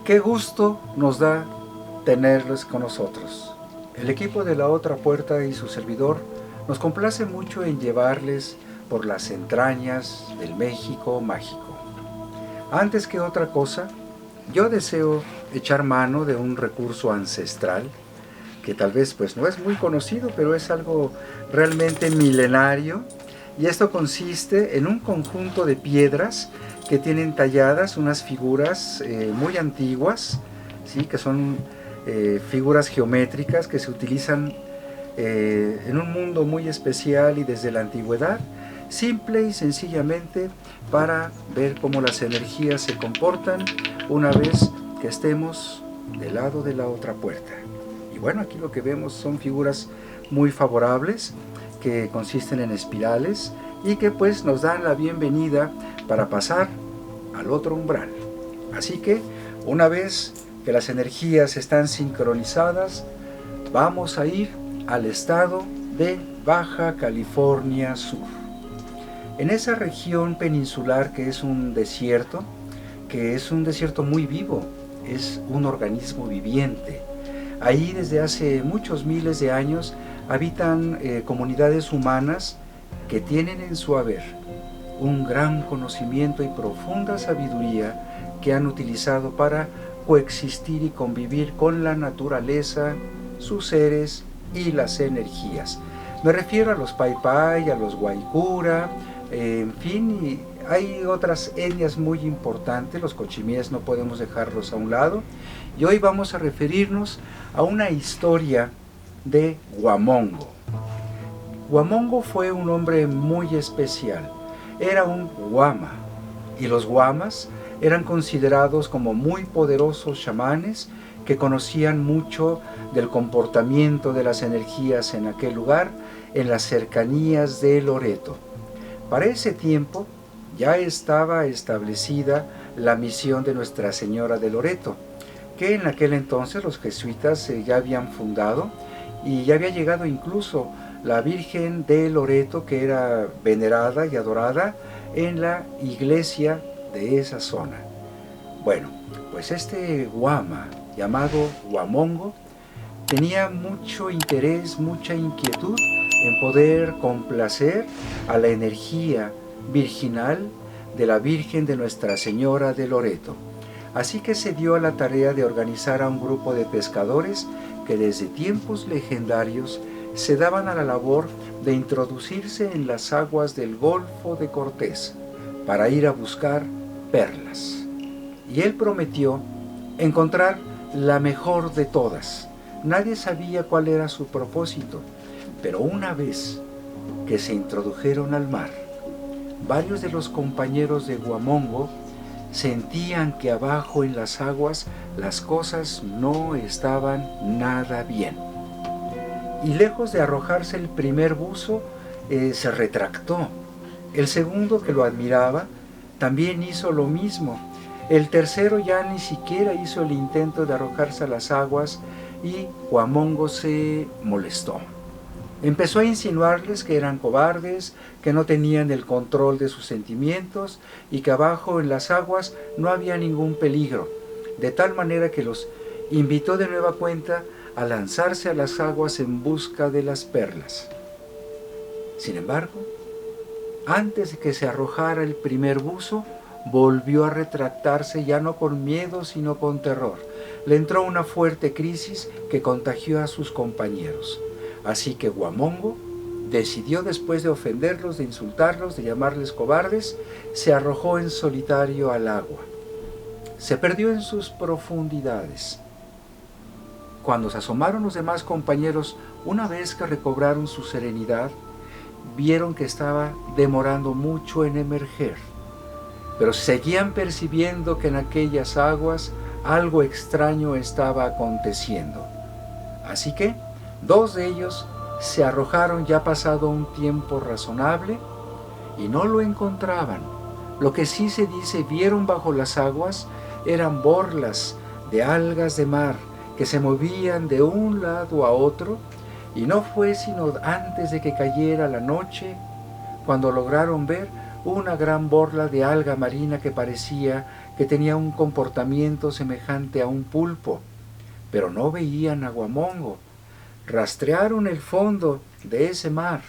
Qué gusto nos da tenerlos con nosotros. El equipo de La Otra Puerta y su servidor nos complace mucho en llevarles por las entrañas del México mágico. Antes que otra cosa, yo deseo echar mano de un recurso ancestral que tal vez pues no es muy conocido, pero es algo realmente milenario, y esto consiste en un conjunto de piedras que tienen talladas unas figuras muy antiguas, ¿sí? Que son figuras geométricas que se utilizan en un mundo muy especial y desde la antigüedad, simple y sencillamente para ver cómo las energías se comportan una vez que estemos del lado de la otra puerta. Y bueno, aquí lo que vemos son figuras muy favorables que consisten en espirales y que pues nos dan la bienvenida para pasar al otro umbral. Así que una vez que las energías están sincronizadas, vamos a ir al estado de Baja California Sur. En esa región peninsular que es un desierto muy vivo, es un organismo viviente. Ahí desde hace muchos miles de años habitan comunidades humanas que tienen en su haber un gran conocimiento y profunda sabiduría que han utilizado para coexistir y convivir con la naturaleza, sus seres y las energías. Me refiero a los Paipai, a los Guaycura, en fin, y hay otras etnias muy importantes, los cochimíes no podemos dejarlos a un lado, y hoy vamos a referirnos a una historia de Huamongo. Huamongo fue un hombre muy especial, era un huama, y los huamas eran considerados como muy poderosos chamanes que conocían mucho del comportamiento de las energías en aquel lugar, en las cercanías de Loreto. Para ese tiempo ya estaba establecida la misión de Nuestra Señora de Loreto, que en aquel entonces los jesuitas ya habían fundado, y ya había llegado incluso la Virgen de Loreto, que era venerada y adorada en la iglesia de esa zona. Bueno, pues este huama, llamado Huamongo, tenía mucho interés, mucha inquietud en poder complacer a la energía virginal de la Virgen de Nuestra Señora de Loreto. Así que se dio a la tarea de organizar a un grupo de pescadores que desde tiempos legendarios se daban a la labor de introducirse en las aguas del Golfo de Cortés para ir a buscar perlas. Y él prometió encontrar la mejor de todas. Nadie sabía cuál era su propósito, pero una vez que se introdujeron al mar, varios de los compañeros de Huamongo sentían que abajo en las aguas las cosas no estaban nada bien. Y lejos de arrojarse el primer buzo, se retractó. El segundo, que lo admiraba, también hizo lo mismo. El tercero ya ni siquiera hizo el intento de arrojarse a las aguas y Huamongo se molestó. Empezó a insinuarles que eran cobardes, que no tenían el control de sus sentimientos y que abajo en las aguas no había ningún peligro, de tal manera que los invitó de nueva cuenta a lanzarse a las aguas en busca de las perlas. Sin embargo, antes de que se arrojara el primer buzo, volvió a retractarse, ya no con miedo sino con terror. Le entró una fuerte crisis que contagió a sus compañeros. Así que Huamongo decidió, después de ofenderlos, de insultarlos, de llamarles cobardes, se arrojó en solitario al agua. Se perdió en sus profundidades. Cuando se asomaron los demás compañeros, una vez que recobraron su serenidad, vieron que estaba demorando mucho en emerger, pero seguían percibiendo que en aquellas aguas algo extraño estaba aconteciendo. Así que dos de ellos se arrojaron ya pasado un tiempo razonable y no lo encontraban. Lo que sí se dice vieron bajo las aguas eran borlas de algas de mar que se movían de un lado a otro, y no fue sino antes de que cayera la noche cuando lograron ver una gran borla de alga marina que parecía que tenía un comportamiento semejante a un pulpo, pero no veían a Huamongo. Rastrearon el fondo de ese mar,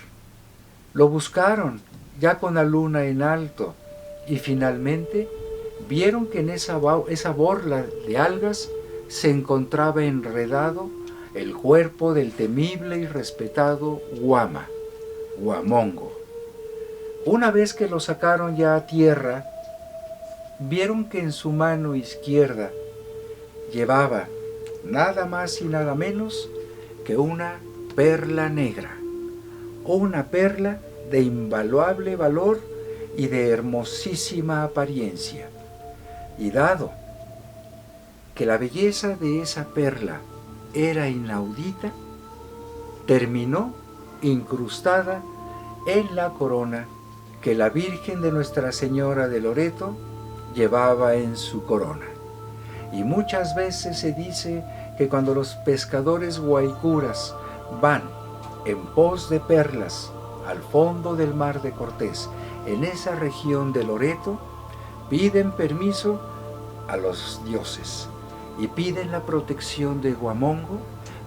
lo buscaron ya con la luna en alto y finalmente vieron que en esa borla de algas se encontraba enredado el cuerpo del temible y respetado Huamongo. Una vez que lo sacaron ya a tierra, vieron que en su mano izquierda llevaba nada más y nada menos que una perla negra, una perla de invaluable valor y de hermosísima apariencia. Y dado que la belleza de esa perla era inaudita, terminó incrustada en la corona que la Virgen de Nuestra Señora de Loreto llevaba en su corona. Y muchas veces se dice que cuando los pescadores guaycuras van en pos de perlas al fondo del mar de Cortés, en esa región de Loreto, piden permiso a los dioses y piden la protección de Huamongo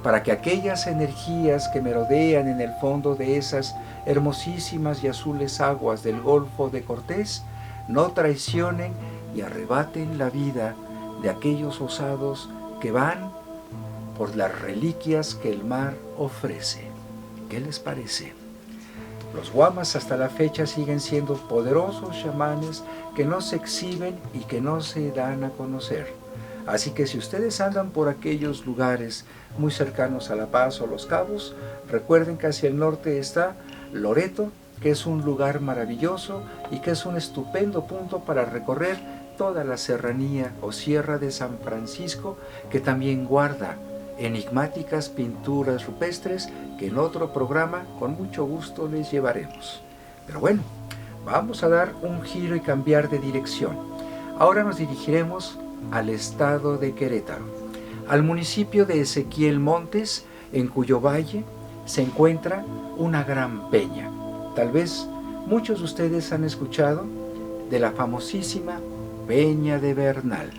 para que aquellas energías que merodean en el fondo de esas hermosísimas y azules aguas del Golfo de Cortés no traicionen y arrebaten la vida de aquellos osados que van por las reliquias que el mar ofrece. ¿Qué les parece? Los guamas hasta la fecha siguen siendo poderosos chamanes que no se exhiben y que no se dan a conocer. Así que si ustedes andan por aquellos lugares muy cercanos a La Paz o Los Cabos, recuerden que hacia el norte está Loreto, que es un lugar maravilloso y que es un estupendo punto para recorrer toda la serranía o sierra de San Francisco, que también guarda enigmáticas pinturas rupestres que en otro programa con mucho gusto les llevaremos. Pero bueno, vamos a dar un giro y cambiar de dirección. Ahora nos dirigiremos al estado de Querétaro, al municipio de Ezequiel Montes, en cuyo valle se encuentra una gran peña. Tal vez muchos de ustedes han escuchado de la famosísima Peña de Bernal.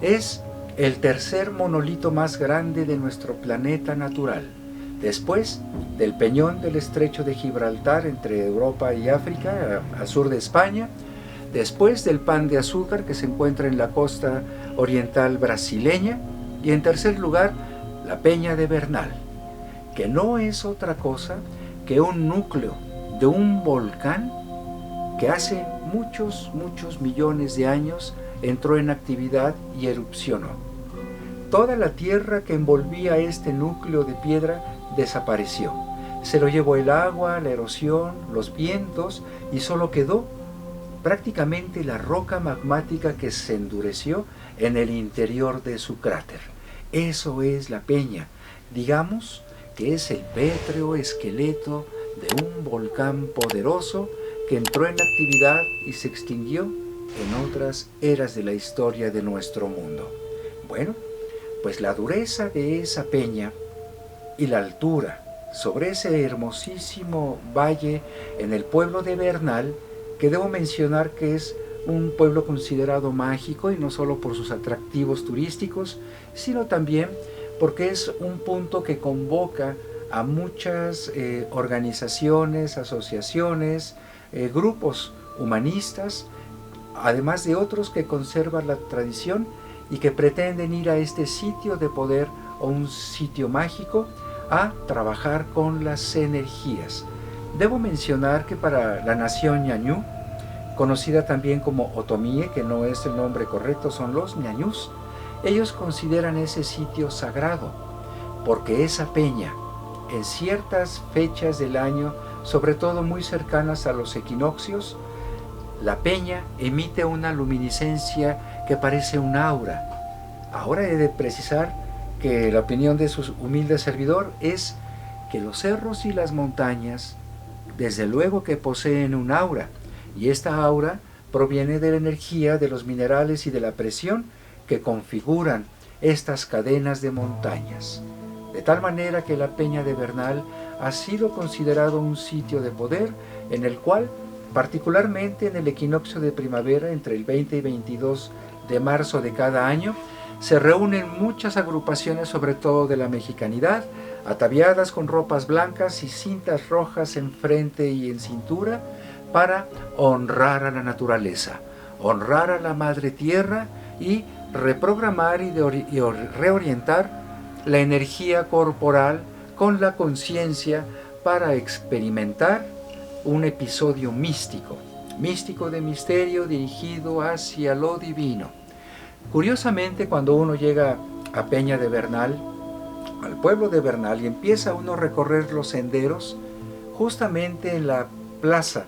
Es el tercer monolito más grande de nuestro planeta natural, después del Peñón del Estrecho de Gibraltar entre Europa y África, al sur de España, después del Pan de Azúcar que se encuentra en la costa oriental brasileña, y en tercer lugar la Peña de Bernal, que no es otra cosa que un núcleo de un volcán que hace muchos millones de años entró en actividad y erupcionó. Toda la tierra que envolvía este núcleo de piedra desapareció. Se lo llevó el agua, la erosión, los vientos, y solo quedó prácticamente la roca magmática que se endureció en el interior de su cráter. Eso es la peña. Digamos que es el pétreo esqueleto de un volcán poderoso que entró en actividad y se extinguió en otras eras de la historia de nuestro mundo. Bueno, pues la dureza de esa peña y la altura sobre ese hermosísimo valle en el pueblo de Bernal, que debo mencionar que es un pueblo considerado mágico, y no solo por sus atractivos turísticos, sino también porque es un punto que convoca a muchas organizaciones, asociaciones, grupos humanistas, además de otros que conservan la tradición y que pretenden ir a este sitio de poder o un sitio mágico a trabajar con las energías. Debo mencionar que para la nación ñañú, conocida también como otomíe, que no es el nombre correcto, son los ñañús, ellos consideran ese sitio sagrado, porque esa peña, en ciertas fechas del año, sobre todo muy cercanas a los equinoccios, la peña emite una luminiscencia que parece un aura. Ahora he de precisar que la opinión de su humilde servidor es que los cerros y las montañas, desde luego que poseen un aura, y esta aura proviene de la energía de los minerales y de la presión que configuran estas cadenas de montañas. De tal manera que la Peña de Bernal ha sido considerado un sitio de poder en el cual Particularmente en el equinoccio de primavera, entre el 20 y 22 de marzo de cada año, se reúnen muchas agrupaciones, sobre todo de la mexicanidad, ataviadas con ropas blancas y cintas rojas en frente y en cintura, para honrar a la naturaleza, honrar a la madre tierra y reprogramar y reorientar la energía corporal con la conciencia para experimentar un episodio místico, místico de misterio dirigido hacia lo divino. Curiosamente, cuando uno llega a Peña de Bernal, al pueblo de Bernal, y empieza uno a recorrer los senderos, justamente en la plaza,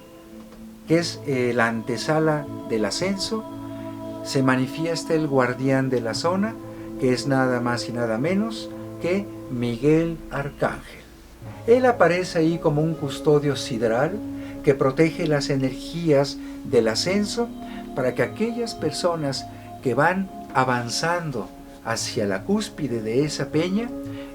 que es la antesala del ascenso, se manifiesta el guardián de la zona, que es nada más y nada menos que Miguel Arcángel. Él aparece ahí como un custodio sideral que protege las energías del ascenso para que aquellas personas que van avanzando hacia la cúspide de esa peña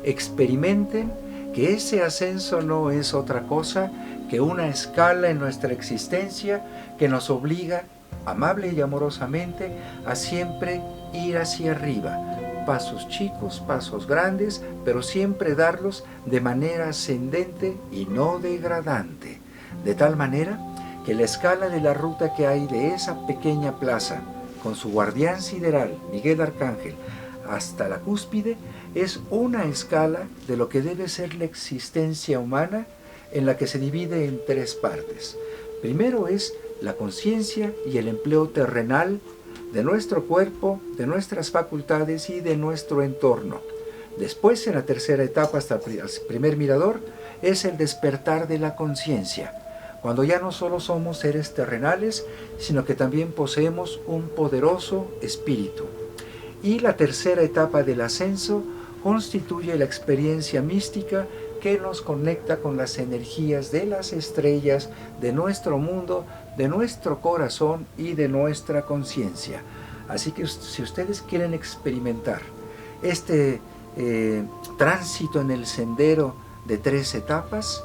experimenten que ese ascenso no es otra cosa que una escala en nuestra existencia que nos obliga, amable y amorosamente, a siempre ir hacia arriba. Pasos chicos, pasos grandes, pero siempre darlos de manera ascendente y no degradante. De tal manera que la escala de la ruta que hay de esa pequeña plaza, con su guardián sideral, Miguel Arcángel, hasta la cúspide, es una escala de lo que debe ser la existencia humana, en la que se divide en tres partes. Primero es la conciencia y el empleo terrenal de nuestro cuerpo, de nuestras facultades y de nuestro entorno. Después, en la tercera etapa, hasta el primer mirador, es el despertar de la conciencia, cuando ya no solo somos seres terrenales, sino que también poseemos un poderoso espíritu. Y la tercera etapa del ascenso constituye la experiencia mística que nos conecta con las energías de las estrellas, de nuestro mundo, de nuestro corazón y de nuestra conciencia. Así que si ustedes quieren experimentar este tránsito en el sendero de tres etapas,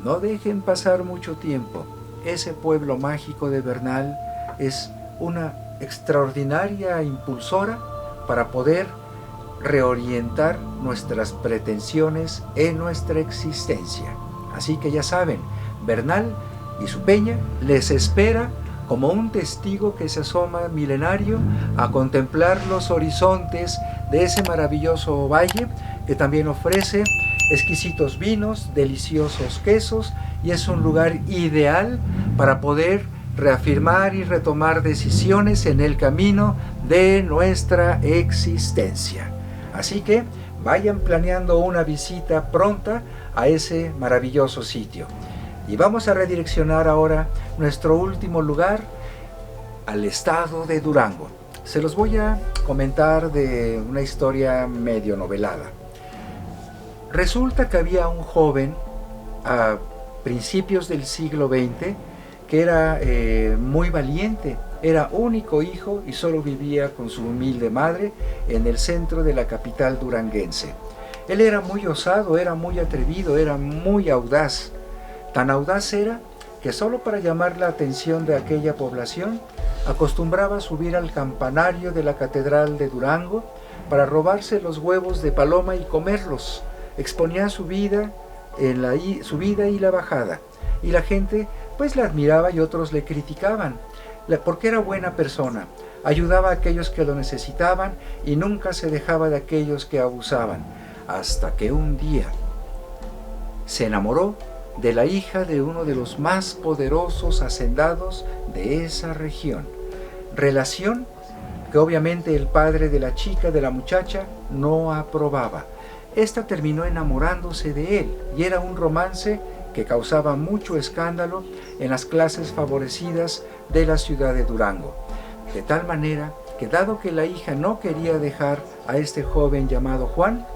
no dejen pasar mucho tiempo. Ese pueblo mágico de Bernal es una extraordinaria impulsora para poder reorientar nuestras pretensiones en nuestra existencia. Así que ya saben, Bernal y su peña les espera como un testigo que se asoma milenario a contemplar los horizontes de ese maravilloso valle, que también ofrece exquisitos vinos, deliciosos quesos, y es un lugar ideal para poder reafirmar y retomar decisiones en el camino de nuestra existencia. Así que vayan planeando una visita pronta a ese maravilloso sitio. Y vamos a redireccionar ahora nuestro último lugar al estado de Durango. Se los voy a comentar de una historia medio novelada. Resulta que había un joven a principios del siglo XX que era muy valiente. Era único hijo y solo vivía con su humilde madre en el centro de la capital duranguense. Él era muy osado, era muy atrevido, era muy audaz. Tan audaz era que solo para llamar la atención de aquella población acostumbraba a subir al campanario de la catedral de Durango para robarse los huevos de paloma y comerlos. Exponía su vida en la subida y la bajada, y la gente pues la admiraba y otros le criticaban, porque era buena persona, ayudaba a aquellos que lo necesitaban y nunca se dejaba de aquellos que abusaban, hasta que un día se enamoró de la hija de uno de los más poderosos hacendados de esa región. Relación que obviamente el padre de la chica, de la muchacha, no aprobaba. Esta terminó enamorándose de él y era un romance que causaba mucho escándalo en las clases favorecidas de la ciudad de Durango. De tal manera que, dado que la hija no quería dejar a este joven llamado Juan,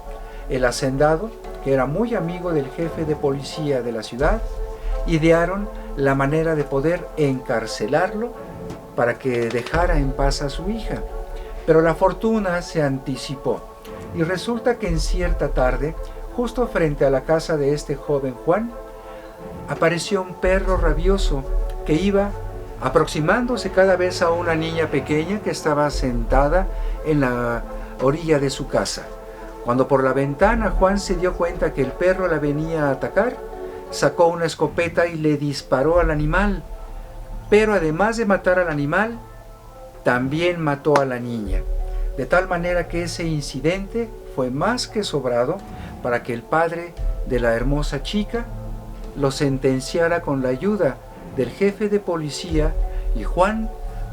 el hacendado, que era muy amigo del jefe de policía de la ciudad, idearon la manera de poder encarcelarlo para que dejara en paz a su hija. Pero la fortuna se anticipó y resulta que en cierta tarde, justo frente a la casa de este joven Juan, apareció un perro rabioso que iba aproximándose cada vez a una niña pequeña que estaba sentada en la orilla de su casa. Cuando por la ventana Juan se dio cuenta que el perro la venía a atacar, sacó una escopeta y le disparó al animal. Pero además de matar al animal, también mató a la niña. De tal manera que ese incidente fue más que sobrado para que el padre de la hermosa chica lo sentenciara con la ayuda del jefe de policía, y Juan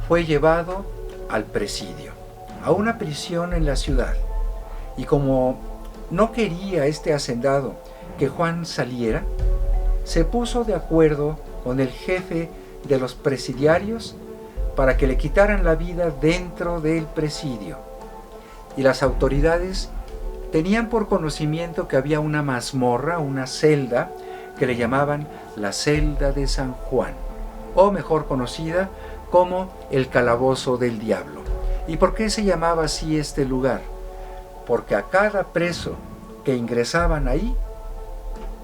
fue llevado al presidio, a una prisión en la ciudad. Y como no quería este hacendado que Juan saliera, se puso de acuerdo con el jefe de los presidiarios para que le quitaran la vida dentro del presidio. Y las autoridades tenían por conocimiento que había una mazmorra, una celda, que le llamaban la celda de San Juan, o mejor conocida como el calabozo del diablo. ¿Y por qué se llamaba así este lugar? Porque a cada preso que ingresaban ahí,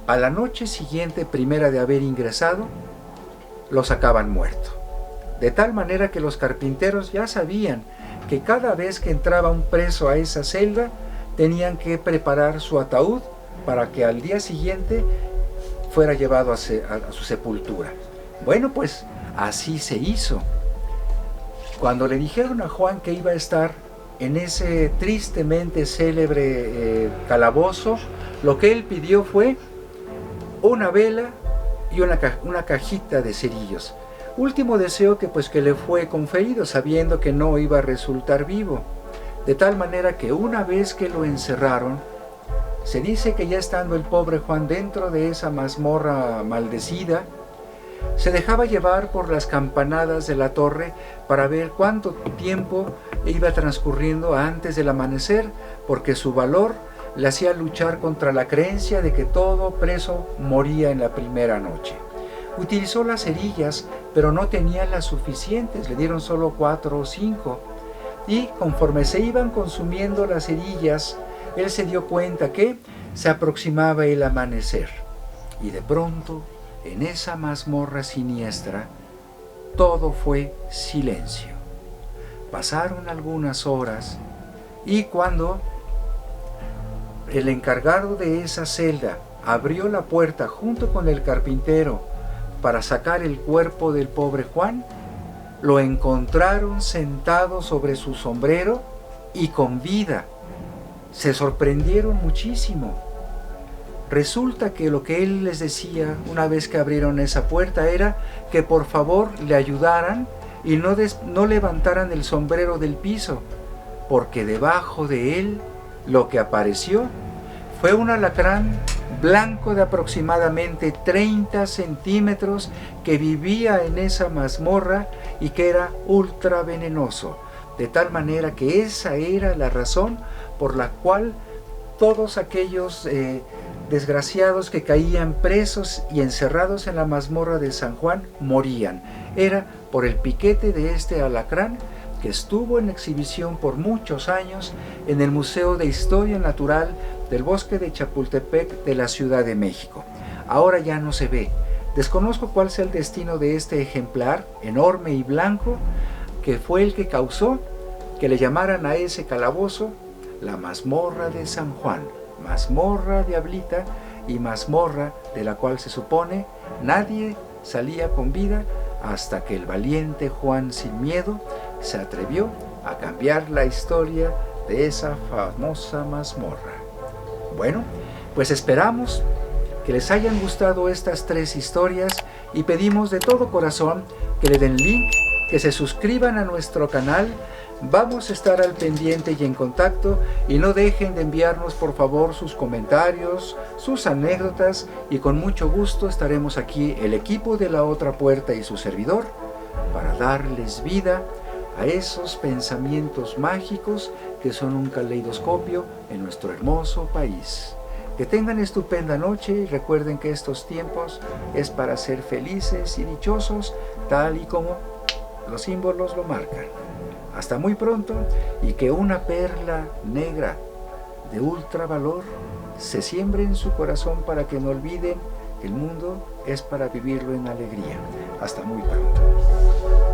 a la noche siguiente primera de haber ingresado, lo sacaban muerto. De tal manera que los carpinteros ya sabían que cada vez que entraba un preso a esa celda, tenían que preparar su ataúd para que al día siguiente fuera llevado a su sepultura. Bueno, pues así se hizo. Cuando le dijeron a Juan que iba a estar en ese tristemente célebre calabozo, lo que él pidió fue una vela y una cajita de cerillos. Último deseo que le fue conferido, sabiendo que no iba a resultar vivo. De tal manera que una vez que lo encerraron, se dice que ya estando el pobre Juan dentro de esa mazmorra maldecida, se dejaba llevar por las campanadas de la torre para ver cuánto tiempo iba transcurriendo antes del amanecer, porque su valor le hacía luchar contra la creencia de que todo preso moría en la primera noche. Utilizó las cerillas, pero no tenía las suficientes, le dieron solo 4 o 5. Y conforme se iban consumiendo las cerillas, él se dio cuenta que se aproximaba el amanecer. Y de pronto, en esa mazmorra siniestra, todo fue silencio. Pasaron algunas horas y cuando el encargado de esa celda abrió la puerta junto con el carpintero para sacar el cuerpo del pobre Juan, lo encontraron sentado sobre su sombrero y con vida. Se sorprendieron muchísimo. Resulta que lo que él les decía una vez que abrieron esa puerta era que por favor le ayudaran y no levantaran el sombrero del piso, porque debajo de él lo que apareció fue un alacrán blanco de aproximadamente 30 centímetros que vivía en esa mazmorra y que era ultra venenoso, de tal manera que esa era la razón por la cual todos aquellos desgraciados que caían presos y encerrados en la mazmorra de San Juan morían. Era por el piquete de este alacrán que estuvo en exhibición por muchos años en el Museo de Historia Natural del Bosque de Chapultepec de la Ciudad de México. Ahora ya no se ve. Desconozco cuál sea el destino de este ejemplar enorme y blanco que fue el que causó que le llamaran a ese calabozo la mazmorra de San Juan, mazmorra diablita y mazmorra de la cual se supone nadie salía con vida hasta que el valiente Juan sin miedo se atrevió a cambiar la historia de esa famosa mazmorra. Bueno, pues esperamos que les hayan gustado estas 3 historias y pedimos de todo corazón que le den link, que se suscriban a nuestro canal. Vamos a estar al pendiente y en contacto, y no dejen de enviarnos por favor sus comentarios, sus anécdotas, y con mucho gusto estaremos aquí el equipo de La Otra Puerta y su servidor para darles vida a esos pensamientos mágicos que son un caleidoscopio en nuestro hermoso país. Que tengan estupenda noche y recuerden que estos tiempos es para ser felices y dichosos, tal y como los símbolos lo marcan. Hasta muy pronto, y que una perla negra de ultra valor se siembre en su corazón para que no olviden El mundo es para vivirlo en alegría. Hasta muy pronto.